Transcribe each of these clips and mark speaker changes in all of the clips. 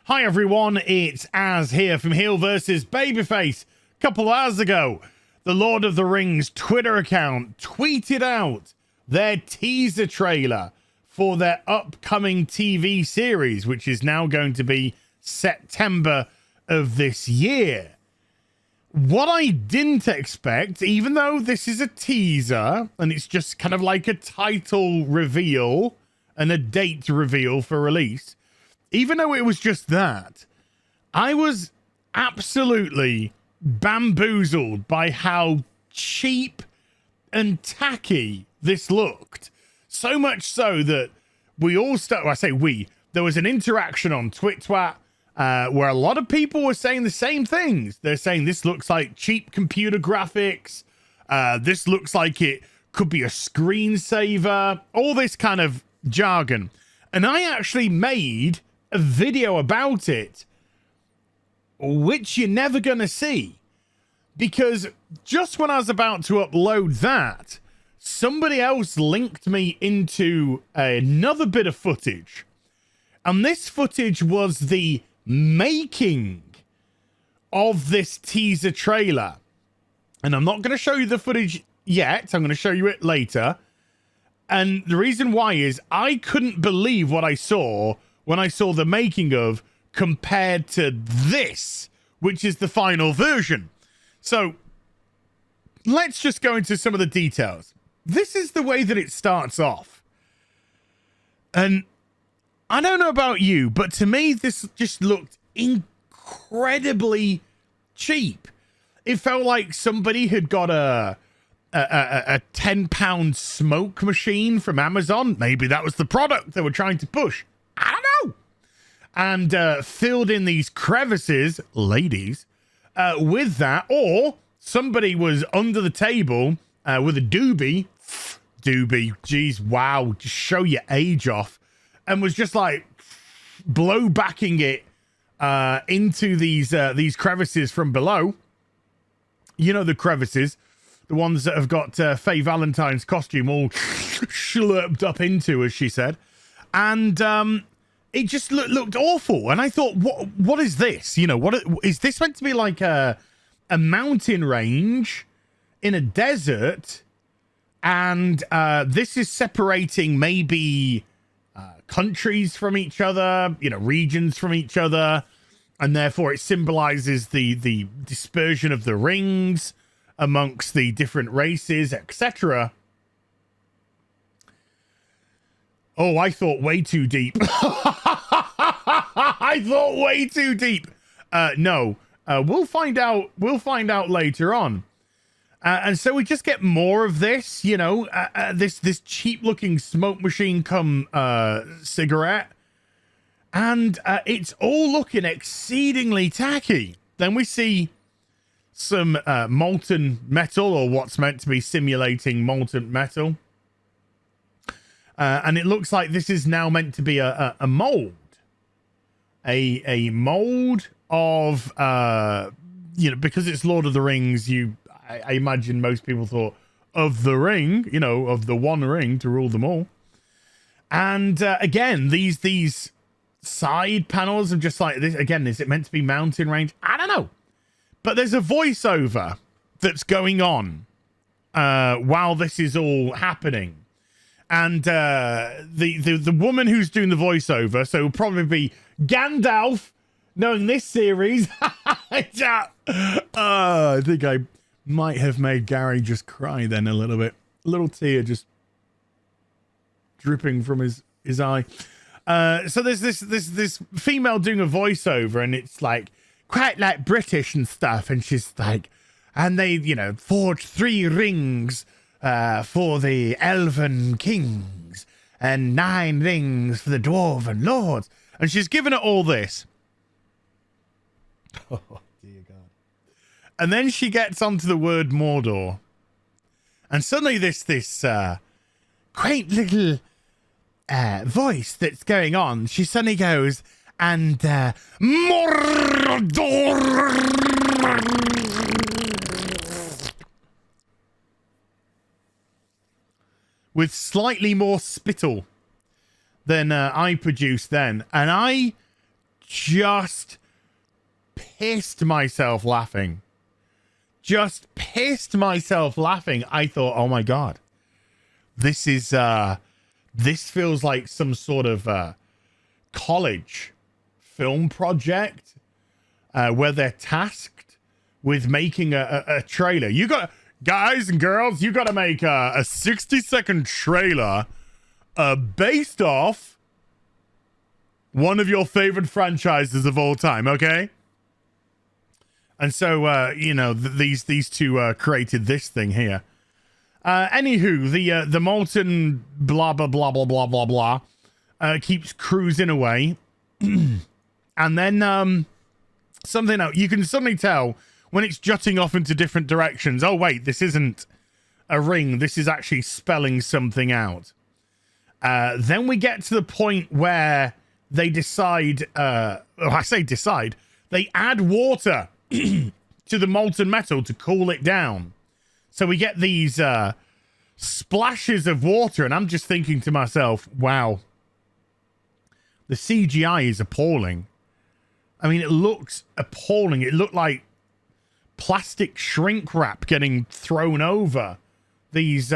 Speaker 1: Hi everyone, it's Az here from Heel vs. Babyface. A couple of hours ago, the Lord of the Rings Twitter account tweeted out their teaser trailer for their upcoming TV series, which is now going to be September of this year. What I didn't expect, even though this is a teaser and it's just kind of like a title reveal and a date reveal for release, even though it was just that, I was absolutely bamboozled by how cheap and tacky this looked. So much so that we all there was an interaction on TwitTwat where a lot of people were saying the same things. They're saying this looks like cheap computer graphics. This looks like it could be a screensaver, all this kind of jargon. And I actually made a video about it, which you're never going to see, because just when I was about to upload that, somebody else linked me into another bit of footage. And this footage was the making of this teaser trailer. And I'm not going to show you the footage yet. I'm going to show you it later. And the reason why is I couldn't believe what I saw when I saw the making of compared to this, which is the final version. So let's just go into some of the details. This is the way that it starts off. And I don't know about you, but to me, this just looked incredibly cheap. It felt like somebody had got a £10 smoke machine from Amazon. Maybe that was the product they were trying to push. I don't know. And filled in these crevices, ladies, with that. Or somebody was under the table with a doobie. Doobie, geez, wow, just show your age off. And was just like blow backing it into these crevices from below. You know, the crevices, the ones that have got Faye Valentine's costume all slurped up into, as she said. And it just looked awful. And I thought, what is this? You know, what is this meant to be like a mountain range in a desert? And this is separating maybe countries from each other, you know, regions from each other. And therefore it symbolizes the dispersion of the rings amongst the different races, etc. Oh, I thought way too deep. I thought way too deep. No, we'll find out. We'll find out later on. And so we just get more of this, you know, this cheap looking smoke machine come cigarette. And it's all looking exceedingly tacky. Then we see some molten metal, or what's meant to be simulating molten metal. And it looks like this is now meant to be a mold. A mold of, you know, because it's Lord of the Rings, I imagine most people thought of the ring, you know, of the one ring to rule them all. And again, these side panels are just like this. Again, is it meant to be mountain range? I don't know. But there's a voiceover that's going on while this is all happening. And the woman who's doing the voiceover, so it'll probably be Gandalf, knowing this series. I think I might have made Gary just cry then a little bit. A little tear just dripping from his eye. So there's this female doing a voiceover, and it's like quite like British and stuff. And she's like, and they, you know, forged 3 rings for the elven kings and 9 rings for the dwarven lords. And she's given it all this. Oh, dear God. And then she gets onto the word Mordor. And suddenly this quaint little voice that's going on, she suddenly goes, and Mordor. With slightly more spittle than I produced then. And I just pissed myself laughing. Just pissed myself laughing. I thought, oh my God, this is, this feels like some sort of college film project where they're tasked with making a trailer. You got, guys and girls, you got to make a 60-second trailer based off one of your favorite franchises of all time, okay? And so, you know, these two created this thing here. Anywho, the molten blah, blah, blah, blah, blah, blah, blah keeps cruising away. And then something else. You can suddenly tell when it's jutting off into different directions. Oh, wait, this isn't a ring. This is actually spelling something out. Then we get to the point where they decide, I say decide, they add water to the molten metal to cool it down. So we get these splashes of water, and I'm just thinking to myself, wow, the CGI is appalling. I mean, it looks appalling. It looked like plastic shrink wrap getting thrown over these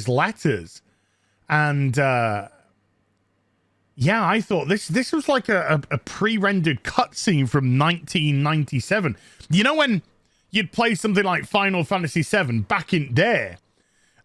Speaker 1: letters. And yeah, I thought this was like a pre-rendered cutscene from 1997. You know when you'd play something like Final Fantasy VII back in there,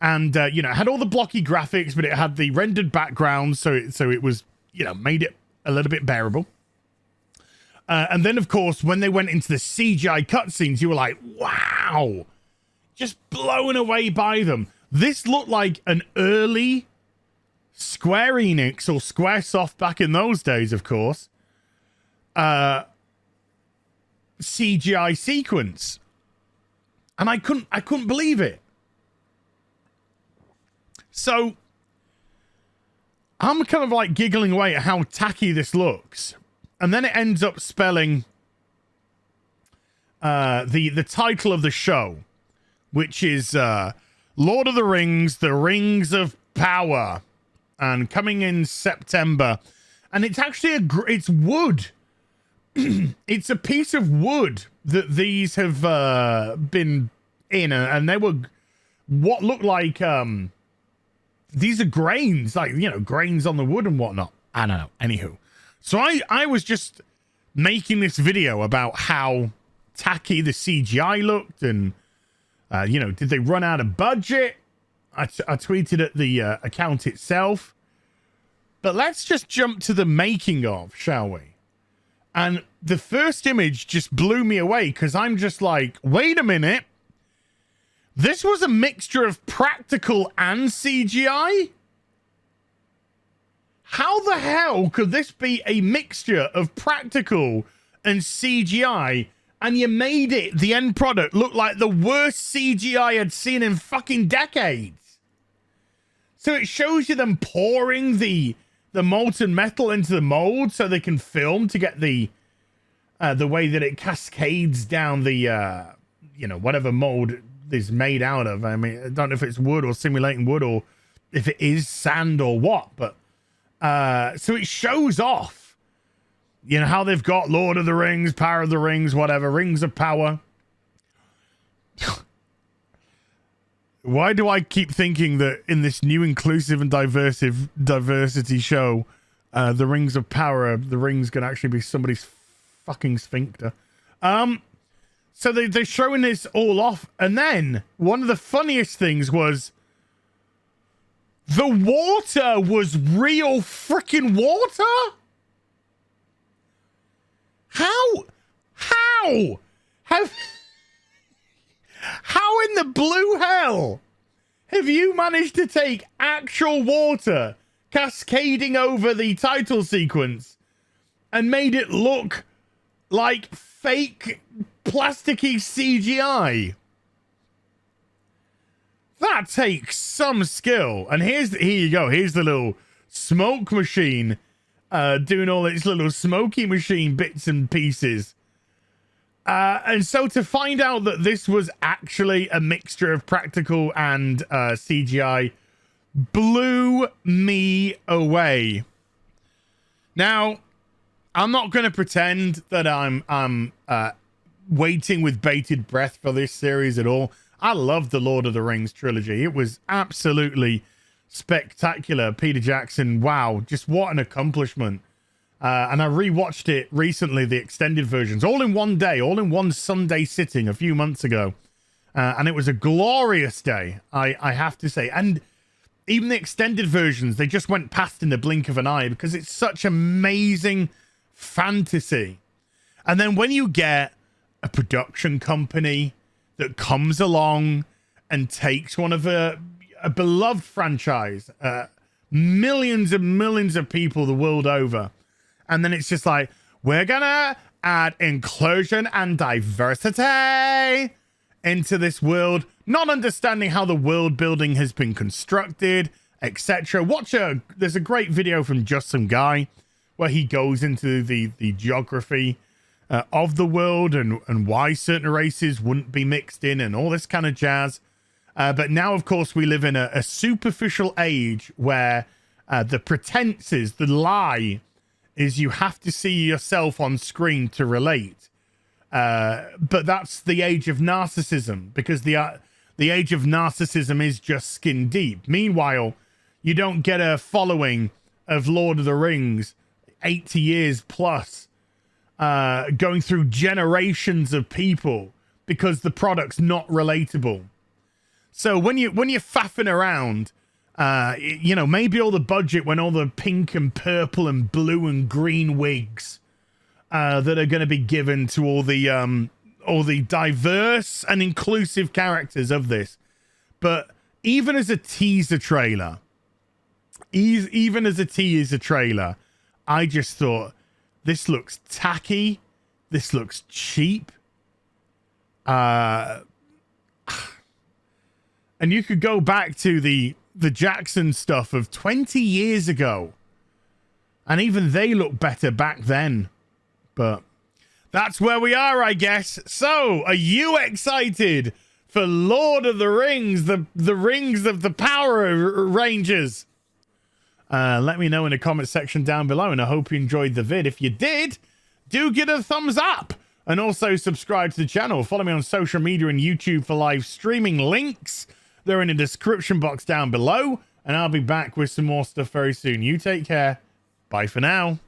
Speaker 1: and you know, it had all the blocky graphics, but it had the rendered background, so it was, you know, made it a little bit bearable. And then, of course, when they went into the CGI cutscenes, you were like, wow, just blown away by them. This looked like an early Square Enix or Squaresoft back in those days, of course, CGI sequence. And I couldn't believe it. So I'm kind of like giggling away at how tacky this looks. And then it ends up spelling the title of the show, which is Lord of the Rings, The Rings of Power, and coming in September. And it's actually it's wood. It's a piece of wood that these have been in, and they were what looked like these are grains, like, you know, grains on the wood and whatnot. I don't know. Anywho, so I was just making this video about how tacky the CGI looked, and you know, did they run out of budget? I tweeted at the account itself. But let's just jump to the making of, shall we? And the first image just blew me away, because I'm just like, wait a minute. This was a mixture of practical and CGI? How the hell could this be a mixture of practical and CGI, and you made it, the end product, look like the worst CGI I'd seen in fucking decades? So it shows you them pouring the molten metal into the mold so they can film to get the way that it cascades down the you know, whatever mold is made out of. I mean, I don't know if it's wood or simulating wood, or if it is sand or what, but so it shows off, you know, how they've got Lord of the Rings, Power of the Rings, whatever, Rings of Power. Why do I keep thinking that in this new inclusive and diversity show, the Rings of Power, the rings can actually be somebody's fucking sphincter? So they're showing this all off, and then one of the funniest things was the water was real freaking water. How in the blue hell have you managed to take actual water cascading over the title sequence and made it look like fake plasticky CGI? That takes some skill. And here you go. Here's the little smoke machine doing all its little smoky machine bits and pieces. And so to find out that this was actually a mixture of practical and CGI blew me away. Now, I'm not going to pretend that I'm waiting with bated breath for this series at all. I love the Lord of the Rings trilogy. It was absolutely spectacular. Peter Jackson, wow, just what an accomplishment. And I rewatched it recently, the extended versions, all in one day, all in one Sunday sitting a few months ago. And it was a glorious day, I have to say. And even the extended versions, they just went past in the blink of an eye because it's such amazing fantasy. And then when you get a production company that comes along and takes one of a beloved franchise, millions and millions of people the world over, and then it's just like, we're gonna add inclusion and diversity into this world, not understanding how the world building has been constructed, etc. There's a great video from Just Some Guy where he goes into the geography of the world and why certain races wouldn't be mixed in and all this kind of jazz. But now, of course, we live in a superficial age where the pretenses, the lie, is you have to see yourself on screen to relate. But that's the age of narcissism, because the age of narcissism is just skin deep. Meanwhile, you don't get a following of Lord of the Rings 80 years plus going through generations of people because the product's not relatable. So when you're faffing around, you know, maybe all the budget when all the pink and purple and blue and green wigs that are going to be given to all the diverse and inclusive characters of this. But even as a teaser trailer, I just thought, this looks tacky. This looks cheap. And you could go back to the Jackson stuff of 20 years ago, and even they look better back then. But that's where we are, I guess. So, are you excited for Lord of the Rings, the Rings of the Power Rangers? Let me know in the comment section down below, and I hope you enjoyed the vid. If you did, do give it a thumbs up, and also subscribe to the channel. Follow me on social media and YouTube for live streaming links. They're in the description box down below, and I'll be back with some more stuff very soon. You take care. Bye for now.